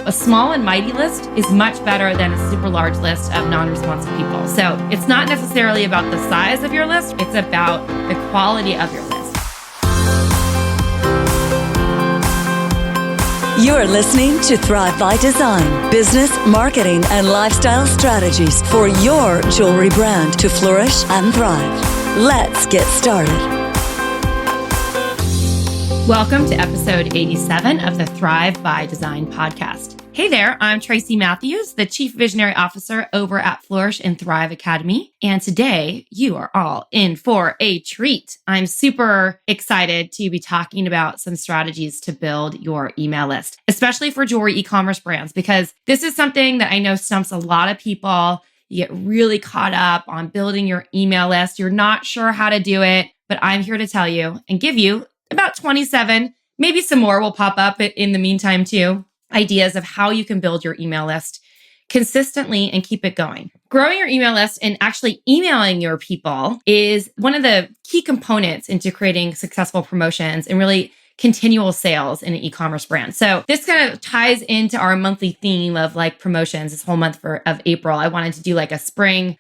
A small and mighty list is much better than a super large list of non-responsive people. So it's not necessarily about the size of your list, it's about the quality of your list. You're listening to Thrive by Design, business, marketing, and lifestyle strategies for your jewelry brand to flourish and thrive. Let's get started. Welcome to episode 87 of the Thrive by Design podcast. Hey there, I'm Tracy Matthews, the Chief Visionary Officer over at Flourish and Thrive Academy. And today you are all in for a treat. I'm super excited to be talking about some strategies to build your email list, especially for jewelry e-commerce brands, because this is something that I know stumps a lot of people. You get really caught up on building your email list. You're not sure how to do it, but I'm here to tell you and give you about 27, maybe some more will pop up in the meantime too, ideas of how you can build your email list consistently and keep it going. Growing your email list and actually emailing your people is one of the key components into creating successful promotions and really continual sales in an e-commerce brand. So this kind of ties into our monthly theme of like promotions this whole month of April. I wanted to do like a spring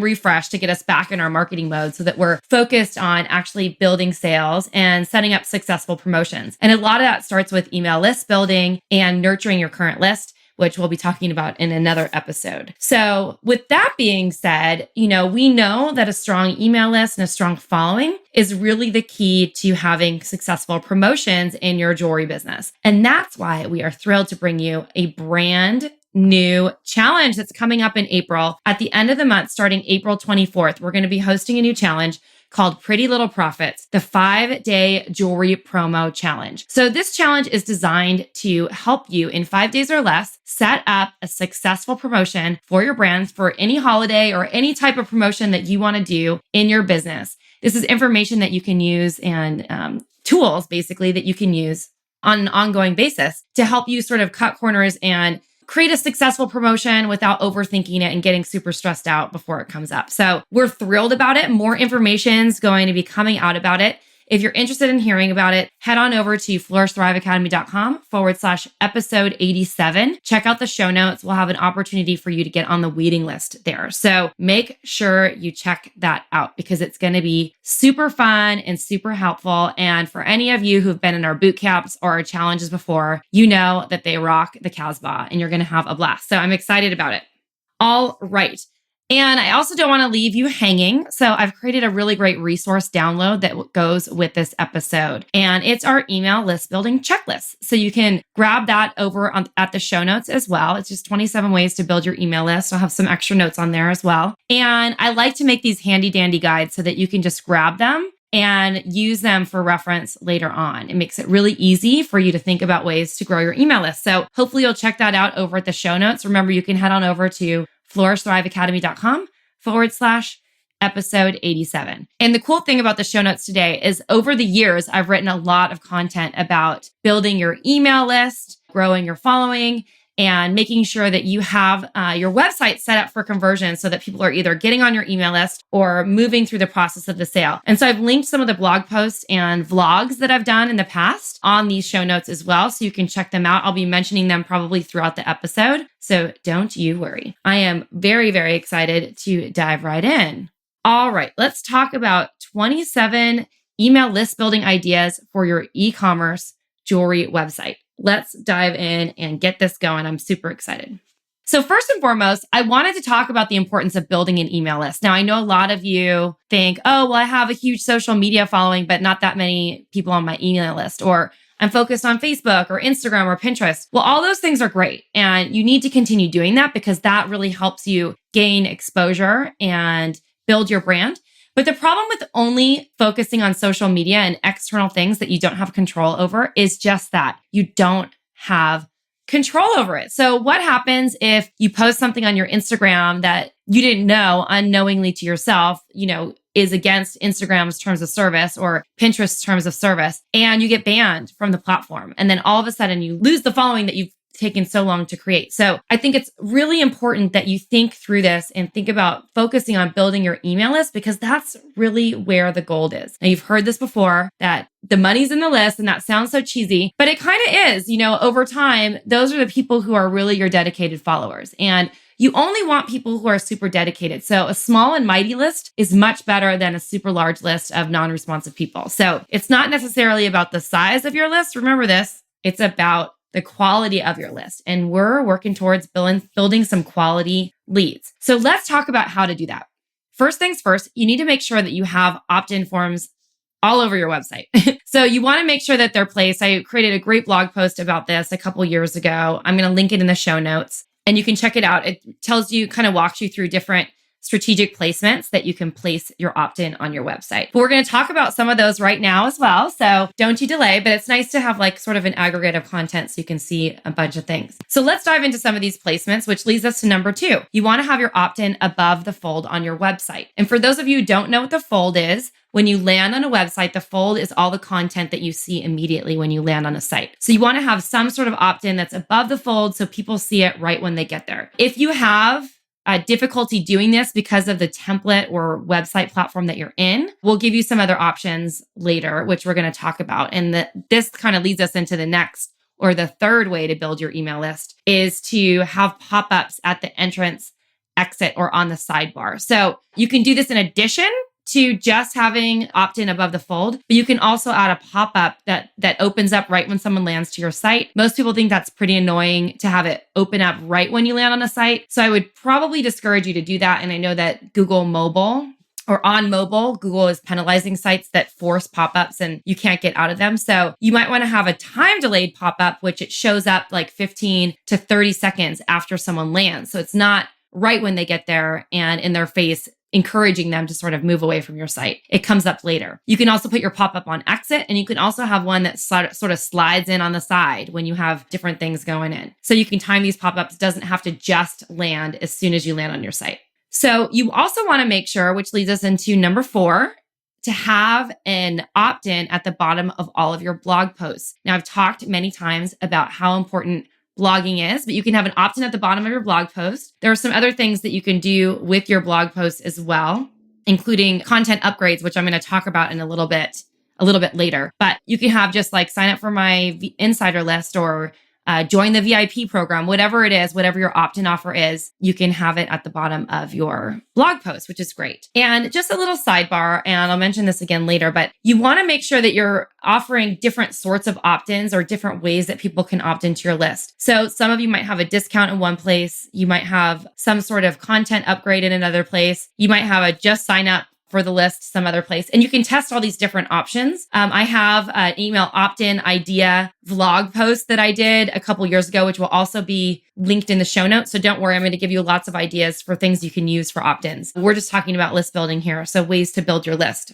refresh to get us back in our marketing mode so that we're focused on actually building sales and setting up successful promotions. And a lot of that starts with email list building and nurturing your current list, which we'll be talking about in another episode. So with that being said, we know that a strong email list and a strong following is really the key to having successful promotions in your jewelry business. And that's why we are thrilled to bring you a brand new challenge that's coming up in April. At the end of the month, starting April 24th, we're going to be hosting a new challenge called Pretty Little Profits, the 5-day jewelry promo challenge. So this challenge is designed to help you in 5 days or less set up a successful promotion for your brands for any holiday or any type of promotion that you want to do in your business. This is information that you can use and tools basically that you can use on an ongoing basis to help you sort of cut corners and create a successful promotion without overthinking it and getting super stressed out before it comes up. So we're thrilled about it. More information is going to be coming out about it. If you're interested in hearing about it, head on over to flourishthriveacademy.com/episode 87. Check out the show notes. We'll have an opportunity for you to get on the waiting list there. So make sure you check that out because it's going to be super fun and super helpful. And for any of you who've been in our boot camps or our challenges before, you know that they rock the Casbah and you're going to have a blast. So I'm excited about it. All right. And I also don't want to leave you hanging. So I've created a really great resource download that goes with this episode. And it's our email list building checklist. So you can grab that over at the show notes as well. It's just 27 ways to build your email list. I'll have some extra notes on there as well. And I like to make these handy dandy guides so that you can just grab them and use them for reference later on. It makes it really easy for you to think about ways to grow your email list. So hopefully you'll check that out over at the show notes. Remember, you can head on over to flourishthriveacademy.com/episode 87. And the cool thing about the show notes today is over the years, I've written a lot of content about building your email list, growing your following, and making sure that you have your website set up for conversion so that people are either getting on your email list or moving through the process of the sale. And so I've linked some of the blog posts and vlogs that I've done in the past on these show notes as well, so you can check them out. I'll be mentioning them probably throughout the episode, so don't you worry. I am very, very excited to dive right in. All right, let's talk about 27 email list building ideas for your e-commerce jewelry website. Let's dive in and get this going. I'm super excited. So first and foremost, I wanted to talk about the importance of building an email list. Now, I know a lot of you think, oh, well, I have a huge social media following, but not that many people on my email list, or I'm focused on Facebook or Instagram or Pinterest. Well, all those things are great. And you need to continue doing that because that really helps you gain exposure and build your brand. But the problem with only focusing on social media and external things that you don't have control over is just that you don't have control over it. So what happens if you post something on your Instagram that you didn't know unknowingly to yourself, is against Instagram's terms of service or Pinterest's terms of service, and you get banned from the platform? And then all of a sudden you lose the following that you've taken so long to create. So I think it's really important that you think through this and think about focusing on building your email list, because that's really where the gold is. Now, you've heard this before, that the money's in the list, and that sounds so cheesy, but it kind of is. Over time, those are the people who are really your dedicated followers. And you only want people who are super dedicated. So a small and mighty list is much better than a super large list of non-responsive people. So it's not necessarily about the size of your list. Remember this, it's about the quality of your list. And we're working towards building some quality leads. So let's talk about how to do that. First things first, you need to make sure that you have opt-in forms all over your website. So you want to make sure that they're placed. I created a great blog post about this a couple years ago. I'm going to link it in the show notes and you can check it out. It tells you, kind of walks you through different strategic placements that you can place your opt-in on your website. But we're going to talk about some of those right now as well. So don't you delay, but it's nice to have like sort of an aggregate of content so you can see a bunch of things. So let's dive into some of these placements, which leads us to number 2. You want to have your opt-in above the fold on your website. And for those of you who don't know what the fold is, when you land on a website, the fold is all the content that you see immediately when you land on a site. So you want to have some sort of opt-in that's above the fold so people see it right when they get there. If you have difficulty doing this because of the template or website platform that you're in, we'll give you some other options later, which we're going to talk about. And this kind of leads us into the next, or the third way to build your email list, is to have pop-ups at the entrance, exit, or on the sidebar. So you can do this in addition to just having opt-in above the fold, but you can also add a pop-up that opens up right when someone lands to your site. Most people think that's pretty annoying to have it open up right when you land on a site. So I would probably discourage you to do that. And I know that Google Mobile, or on mobile, Google is penalizing sites that force pop-ups and you can't get out of them. So you might want to have a time delayed pop-up, which it shows up like 15 to 30 seconds after someone lands. So it's not right when they get there and in their face, encouraging them to sort of move away from your site. It comes up later. You can also put your pop-up on exit, and you can also have one that sort of slides in on the side when you have different things going in. So you can time these pop-ups. It doesn't have to just land as soon as you land on your site. So you also want to make sure, which leads us into number 4, to have an opt-in at the bottom of all of your blog posts. Now, I've talked many times about how important blogging is, but you can have an opt-in at the bottom of your blog post. There are some other things that you can do with your blog posts as well, including content upgrades, which I'm going to talk about in a little bit later. But you can have just like sign up for my insider list or join the VIP program, whatever it is, whatever your opt-in offer is, you can have it at the bottom of your blog post, which is great. And just a little sidebar, and I'll mention this again later, but you want to make sure that you're offering different sorts of opt-ins or different ways that people can opt into your list. So some of you might have a discount in one place. You might have some sort of content upgrade in another place. You might have a just sign up for the list some other place. And you can test all these different options. I have an email opt-in idea vlog post that I did a couple years ago, which will also be linked in the show notes. So don't worry, I'm going to give you lots of ideas for things you can use for opt-ins. We're just talking about list building here. So ways to build your list.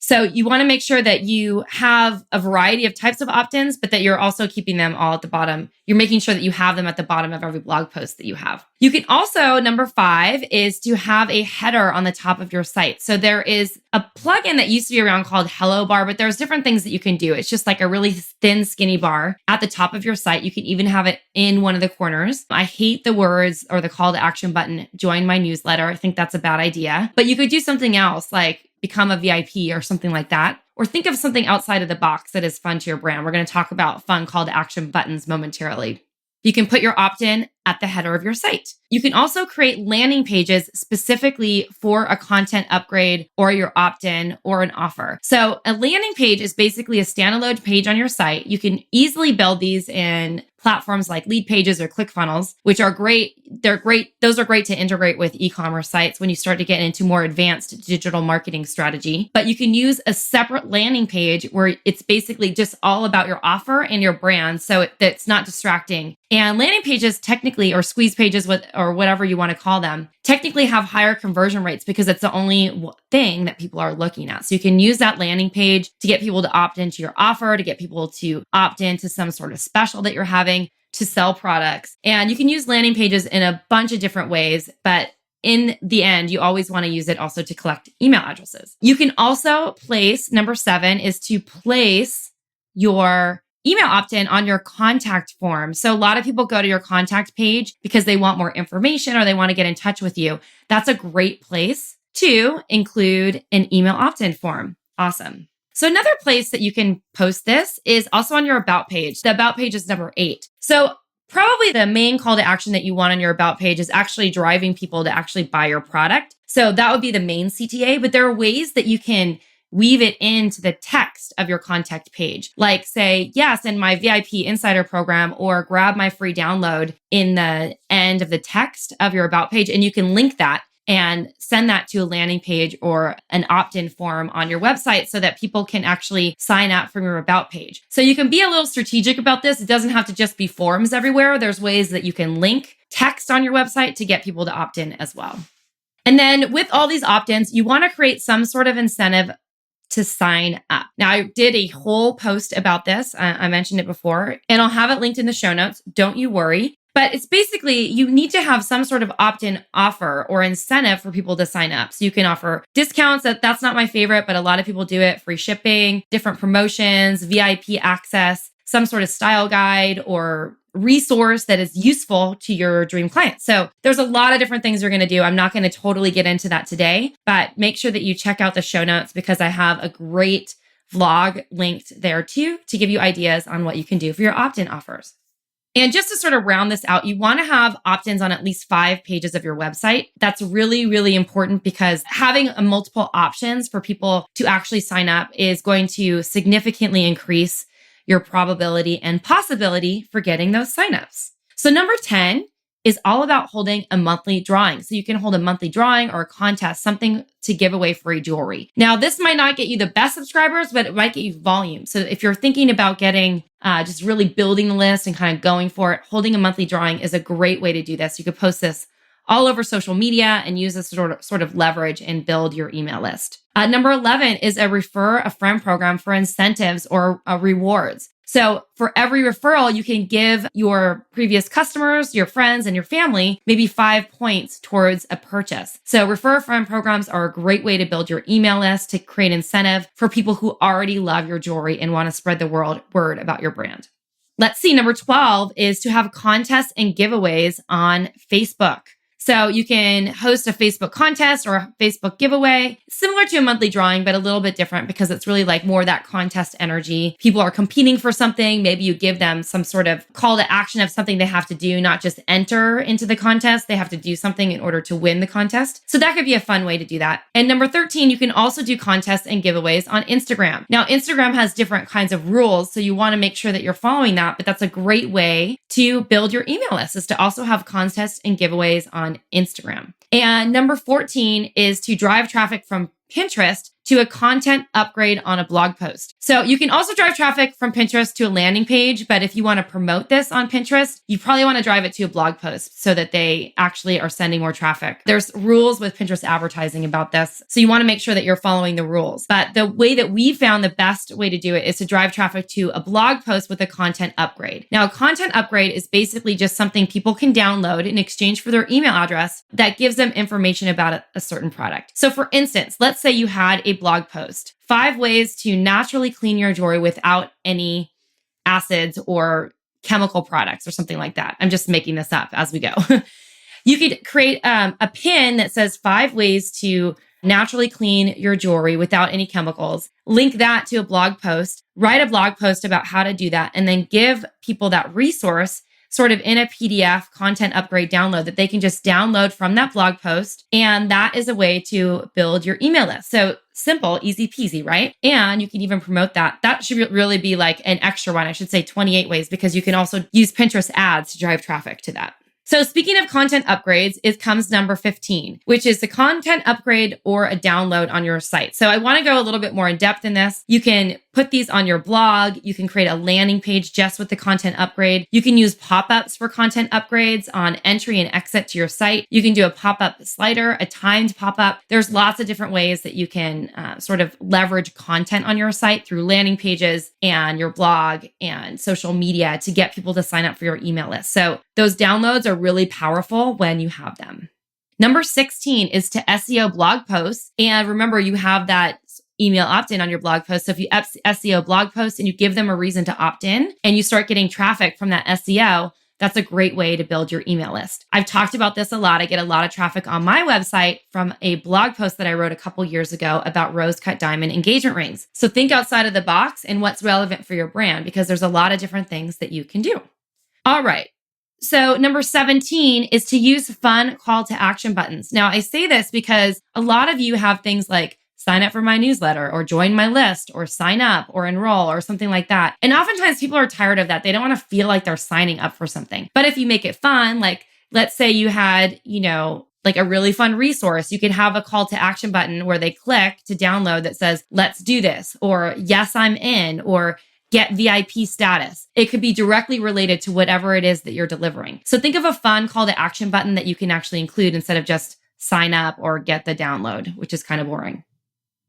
So you want to make sure that you have a variety of types of opt-ins, but that you're also keeping them all at the bottom. You're making sure that you have them at the bottom of every blog post that you have. You can also, number 5 is to have a header on the top of your site. So there is a plugin that used to be around called Hello Bar, but there's different things that you can do. It's just like a really thin, skinny bar at the top of your site. You can even have it in one of the corners. I hate the words or the call to action button, join my newsletter. I think that's a bad idea, but you could do something else like become a VIP or something like that. Or think of something outside of the box that is fun to your brand. We're going to talk about fun call to action buttons momentarily. You can put your opt-in at the header of your site. You can also create landing pages specifically for a content upgrade or your opt-in or an offer. So a landing page is basically a standalone page on your site. You can easily build these in platforms like Lead Pages or ClickFunnels, which are great. They're great. Those are great to integrate with e-commerce sites when you start to get into more advanced digital marketing strategy. But you can use a separate landing page where it's basically just all about your offer and your brand, so that's not distracting. And landing pages technically, or squeeze pages or whatever you want to call them, technically have higher conversion rates because it's the only thing that people are looking at. So you can use that landing page to get people to opt into your offer, to get people to opt into some sort of special that you're having, to sell products. And you can use landing pages in a bunch of different ways, but in the end, you always want to use it also to collect email addresses. You can also place, number 7 is to place your email opt-in on your contact form. So a lot of people go to your contact page because they want more information or they want to get in touch with you. That's a great place to include an email opt-in form. Awesome. So another place that you can post this is also on your About page. The About page is number 8. So probably the main call to action that you want on your About page is actually driving people to actually buy your product. So that would be the main CTA, but there are ways that you can weave it into the text of your contact page. Like say, yes, in my VIP insider program, or grab my free download in the end of the text of your About page. And you can link that and send that to a landing page or an opt-in form on your website so that people can actually sign up from your About page. So you can be a little strategic about this. It doesn't have to just be forms everywhere. There's ways that you can link text on your website to get people to opt in as well. And then with all these opt-ins, you want to create some sort of incentive to sign up. Now, I did a whole post about this. I mentioned it before, and I'll have it linked in the show notes. Don't you worry. But it's basically, you need to have some sort of opt-in offer or incentive for people to sign up. So you can offer discounts. That's not my favorite, but a lot of people do it. Free shipping, different promotions, VIP access, some sort of style guide or resource that is useful to your dream client. So there's a lot of different things you're going to do. I'm not going to totally get into that today, but make sure that you check out the show notes because I have a great vlog linked there too to give you ideas on what you can do for your opt-in offers. And just to sort of round this out, you want to have opt-ins on at least 5 pages of your website. That's really, really important because having multiple options for people to actually sign up is going to significantly increase your probability and possibility for getting those signups. So number 10 is all about holding a monthly drawing. So you can hold a monthly drawing or a contest, something to give away free jewelry. Now, this might not get you the best subscribers, but it might get you volume. So if you're thinking about getting, just really building the list and kind of going for it, holding a monthly drawing is a great way to do this. You could post this all over social media and use this sort of leverage and build your email list. Number 11 is a refer a friend program for incentives or rewards. So for every referral, you can give your previous customers, your friends, and your family maybe 5 points towards a purchase. So refer a friend programs are a great way to build your email list to create incentive for people who already love your jewelry and want to spread the word about your brand. Let's see. Number 12 is to have contests and giveaways on Facebook. So you can host a Facebook contest or a Facebook giveaway, similar to a monthly drawing, but a little bit different because it's really like more that contest energy. People are competing for something. Maybe you give them some sort of call to action of something they have to do, not just enter into the contest. They have to do something in order to win the contest. So that could be a fun way to do that. And number 13, you can also do contests and giveaways on Instagram. Now, Instagram has different kinds of rules, so you want to make sure that you're following that, but that's a great way to build your email list is to also have contests and giveaways on Instagram. And number 14 is to drive traffic from Pinterest to a content upgrade on a blog post. So you can also drive traffic from Pinterest to a landing page, but if you want to promote this on Pinterest, you probably want to drive it to a blog post so that they actually are sending more traffic. There's rules with Pinterest advertising about this, so you want to make sure that you're following the rules. But the way that we found the best way to do it is to drive traffic to a blog post with a content upgrade. Now, a content upgrade is basically just something people can download in exchange for their email address that gives them information about a certain product. So for instance, let's say you had a blog post, 5 ways to naturally clean your jewelry without any acids or chemical products or something like that. I'm just making this up as we go. You could create a pin that says 5 ways to naturally clean your jewelry without any chemicals, link that to a blog post, write a blog post about how to do that, and then give people that resource sort of in a PDF content upgrade download that they can just download from that blog post. And that is a way to build your email list. So simple, easy peasy, right? And you can even promote that. That should really be like an extra one. I should say 28 ways because you can also use Pinterest ads to drive traffic to that. So speaking of content upgrades, it comes number 15, which is the content upgrade or a download on your site. So I want to go a little bit more in depth in this. You can put these on your blog. You can create a landing page just with the content upgrade. You can use pop-ups for content upgrades on entry and exit to your site. You can do a pop-up slider, a timed pop-up. There's lots of different ways that you can sort of leverage content on your site through landing pages and your blog and social media to get people to sign up for your email list. So those downloads are really powerful when you have them. Number 16 is to SEO blog posts. And remember, you have that email opt-in on your blog post. So if you SEO blog posts and you give them a reason to opt in and you start getting traffic from that SEO, that's a great way to build your email list. I've talked about this a lot. I get a lot of traffic on my website from a blog post that I wrote a couple years ago about rose-cut diamond engagement rings. So think outside of the box and what's relevant for your brand, because there's a lot of different things that you can do. All right. So number 17 is to use fun call to action buttons. Now, I say this because a lot of you have things like sign up for my newsletter or join my list or sign up or enroll or something like that. And oftentimes people are tired of that. They don't want to feel like they're signing up for something. But if you make it fun, like let's say you had, like a really fun resource, you could have a call to action button where they click to download that says, let's do this, or yes, I'm in, or get VIP status. It could be directly related to whatever it is that you're delivering. So think of a fun call to action button that you can actually include instead of just sign up or get the download, which is kind of boring.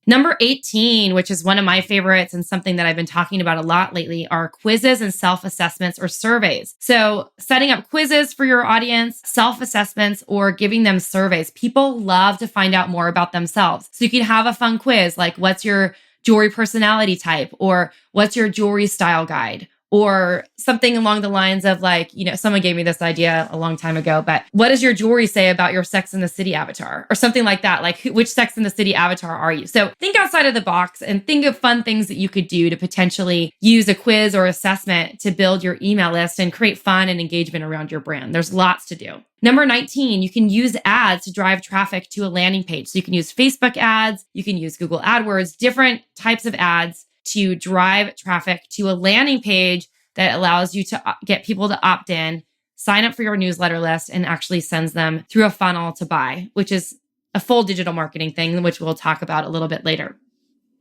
Number 18, which is one of my favorites and something that I've been talking about a lot lately, are quizzes and self-assessments or surveys. So setting up quizzes for your audience, self-assessments, or giving them surveys. People love to find out more about themselves. So you can have a fun quiz like, what's your jewelry personality type? Or what's your jewelry style guide? Or something along the lines of like, someone gave me this idea a long time ago, but what does your jewelry say about your Sex and the City avatar? Or something like that, like which Sex and the City avatar are you? So think outside of the box and think of fun things that you could do to potentially use a quiz or assessment to build your email list and create fun and engagement around your brand. There's lots to do. Number 19, you can use ads to drive traffic to a landing page. So you can use Facebook ads, you can use Google AdWords, different types of ads to drive traffic to a landing page that allows you to get people to opt in, sign up for your newsletter list, and actually sends them through a funnel to buy, which is a full digital marketing thing, which we'll talk about a little bit later.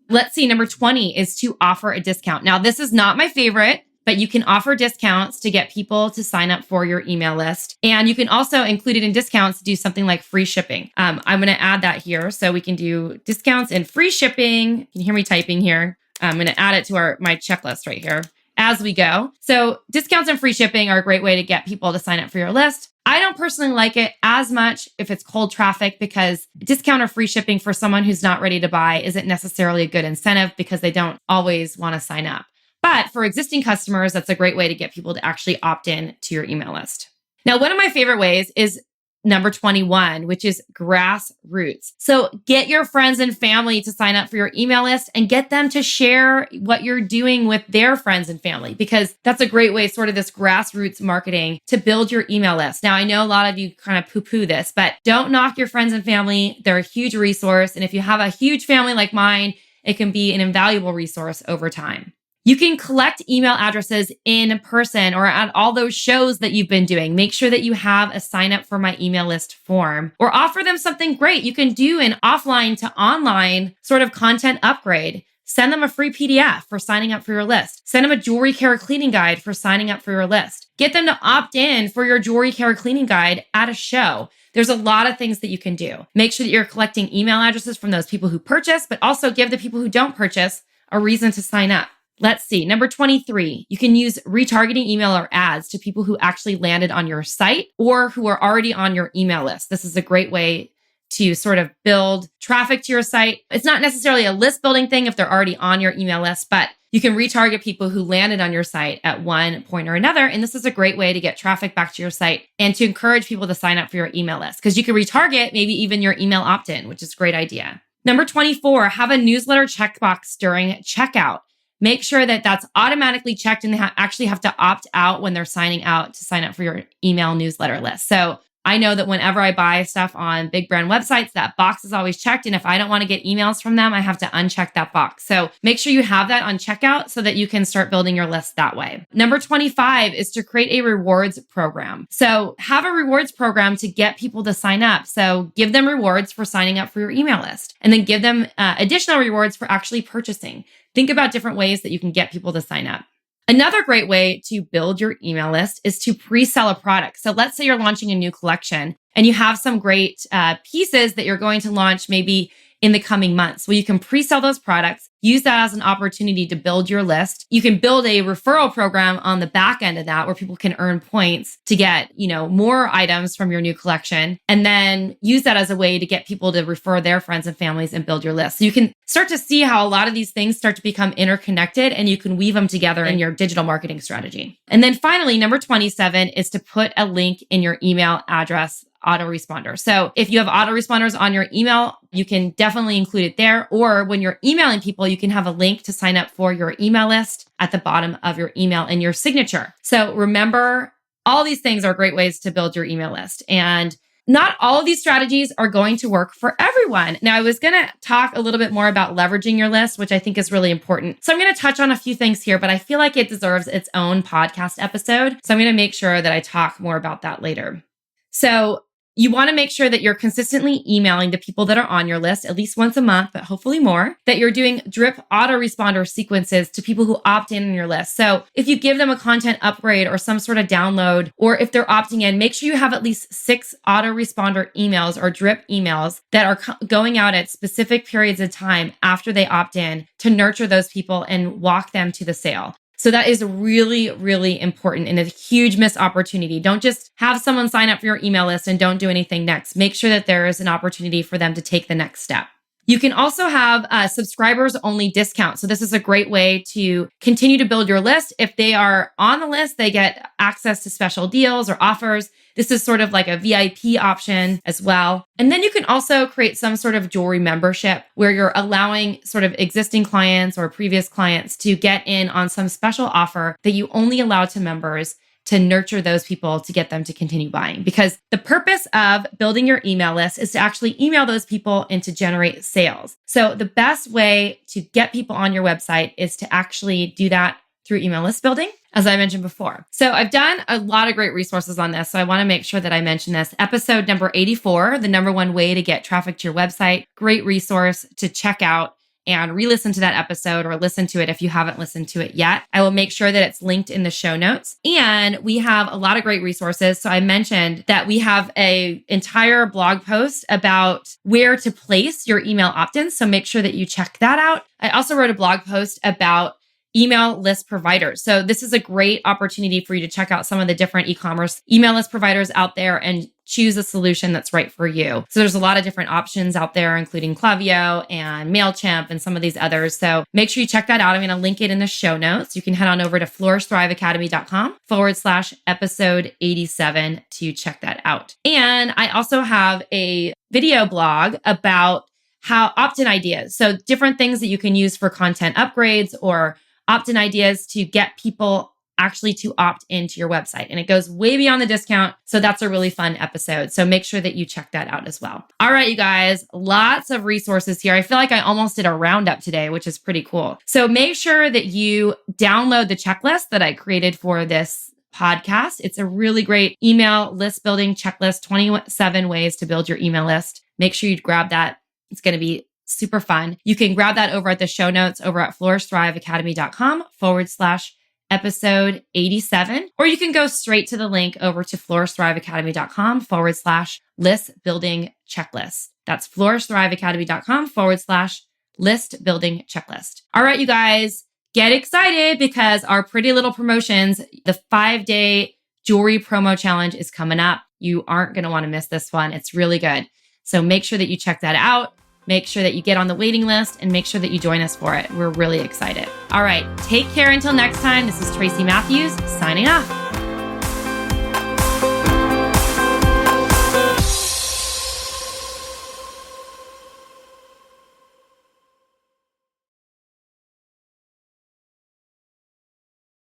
Let's see, number 20 is to offer a discount. Now, this is not my favorite, but you can offer discounts to get people to sign up for your email list. And you can also include it in discounts to do something like free shipping. I'm going to add that here. So we can do discounts and free shipping. You can hear me typing here. I'm going to add it to my checklist right here as we go. So discounts and free shipping are a great way to get people to sign up for your list. I don't personally like it as much if it's cold traffic because discount or free shipping for someone who's not ready to buy isn't necessarily a good incentive because they don't always want to sign up. But for existing customers, that's a great way to get people to actually opt in to your email list. Now, one of my favorite ways is number 21, which is grassroots. So get your friends and family to sign up for your email list and get them to share what you're doing with their friends and family, because that's a great way, sort of this grassroots marketing to build your email list. Now, I know a lot of you kind of poo-poo this, but don't knock your friends and family. They're a huge resource. And if you have a huge family like mine, it can be an invaluable resource over time. You can collect email addresses in person or at all those shows that you've been doing. Make sure that you have a sign up for my email list form or offer them something great. You can do an offline to online sort of content upgrade. Send them a free PDF for signing up for your list. Send them a jewelry care cleaning guide for signing up for your list. Get them to opt in for your jewelry care cleaning guide at a show. There's a lot of things that you can do. Make sure that you're collecting email addresses from those people who purchase, but also give the people who don't purchase a reason to sign up. Let's see. Number 23, you can use retargeting email or ads to people who actually landed on your site or who are already on your email list. This is a great way to sort of build traffic to your site. It's not necessarily a list building thing if they're already on your email list, but you can retarget people who landed on your site at one point or another. And this is a great way to get traffic back to your site and to encourage people to sign up for your email list, because you can retarget maybe even your email opt-in, which is a great idea. Number 24, have a newsletter checkbox during checkout. Make sure that that's automatically checked and they actually have to opt out when they're signing out to sign up for your email newsletter list. So I know that whenever I buy stuff on big brand websites, that box is always checked. And if I don't want to get emails from them, I have to uncheck that box. So make sure you have that on checkout so that you can start building your list that way. Number 25 is to create a rewards program. So have a rewards program to get people to sign up. So give them rewards for signing up for your email list and then give them additional rewards for actually purchasing. Think about different ways that you can get people to sign up. Another great way to build your email list is to pre-sell a product. So let's say you're launching a new collection and you have some great pieces that you're going to launch maybe in the coming months. Well, you can pre-sell those products, use that as an opportunity to build your list. You can build a referral program on the back end of that where people can earn points to get, more items from your new collection, and then use that as a way to get people to refer their friends and families and build your list. So you can start to see how a lot of these things start to become interconnected, and you can weave them together in your digital marketing strategy. And then finally, number 27 is to put a link in your email address autoresponder. So if you have autoresponders on your email, you can definitely include it there. Or when you're emailing people, you can have a link to sign up for your email list at the bottom of your email in your signature. So remember, all these things are great ways to build your email list. And not all of these strategies are going to work for everyone. Now, I was going to talk a little bit more about leveraging your list, which I think is really important. So I'm going to touch on a few things here, but I feel like it deserves its own podcast episode. So I'm going to make sure that I talk more about that later. So you want to make sure that you're consistently emailing the people that are on your list at least once a month, but hopefully more, that you're doing drip autoresponder sequences to people who opt in on your list. So if you give them a content upgrade or some sort of download, or if they're opting in, make sure you have at least 6 autoresponder emails or drip emails that are going out at specific periods of time after they opt in to nurture those people and walk them to the sale. So that is really, really important and a huge missed opportunity. Don't just have someone sign up for your email list and don't do anything next. Make sure that there is an opportunity for them to take the next step. You can also have subscribers only discounts. So this is a great way to continue to build your list. If they are on the list, they get access to special deals or offers. This is sort of like a VIP option as well. And then you can also create some sort of jewelry membership where you're allowing sort of existing clients or previous clients to get in on some special offer that you only allow to members to nurture those people to get them to continue buying. Because the purpose of building your email list is to actually email those people and to generate sales. So the best way to get people on your website is to actually do that through email list building, as I mentioned before. So I've done a lot of great resources on this. So I want to make sure that I mention this. Episode number 84, the number one way to get traffic to your website. Great resource to check out and re-listen to that episode or listen to it if you haven't listened to it yet. I will make sure that it's linked in the show notes. And we have a lot of great resources. So I mentioned that we have an entire blog post about where to place your email opt-ins. So make sure that you check that out. I also wrote a blog post about email list providers. So this is a great opportunity for you to check out some of the different e-commerce email list providers out there and choose a solution that's right for you. So there's a lot of different options out there, including Klaviyo and MailChimp and some of these others. So make sure you check that out. I'm going to link it in the show notes. You can head on over to flourishthriveacademy.com/episode 87 to check that out. And I also have a video blog about how opt-in ideas. So different things that you can use for content upgrades or opt-in ideas to get people actually to opt into your website. And it goes way beyond the discount. So that's a really fun episode. So make sure that you check that out as well. All right, you guys, lots of resources here. I feel like I almost did a roundup today, which is pretty cool. So make sure that you download the checklist that I created for this podcast. It's a really great email list building checklist, 27 ways to build your email list. Make sure you grab that. It's going to be super fun. You can grab that over at the show notes over at flourishthriveacademy.com/episode 87, or you can go straight to the link over to flourishthriveacademy.com/list building checklist. That's flourishthriveacademy.com/list building checklist. All right, you guys, get excited because our Pretty Little Promotions, the 5-day jewelry promo challenge is coming up. You aren't going to want to miss this one. It's really good. So make sure that you check that out. Make sure that you get on the waiting list and make sure that you join us for it. We're really excited. All right, take care until next time. This is Tracy Matthews signing off.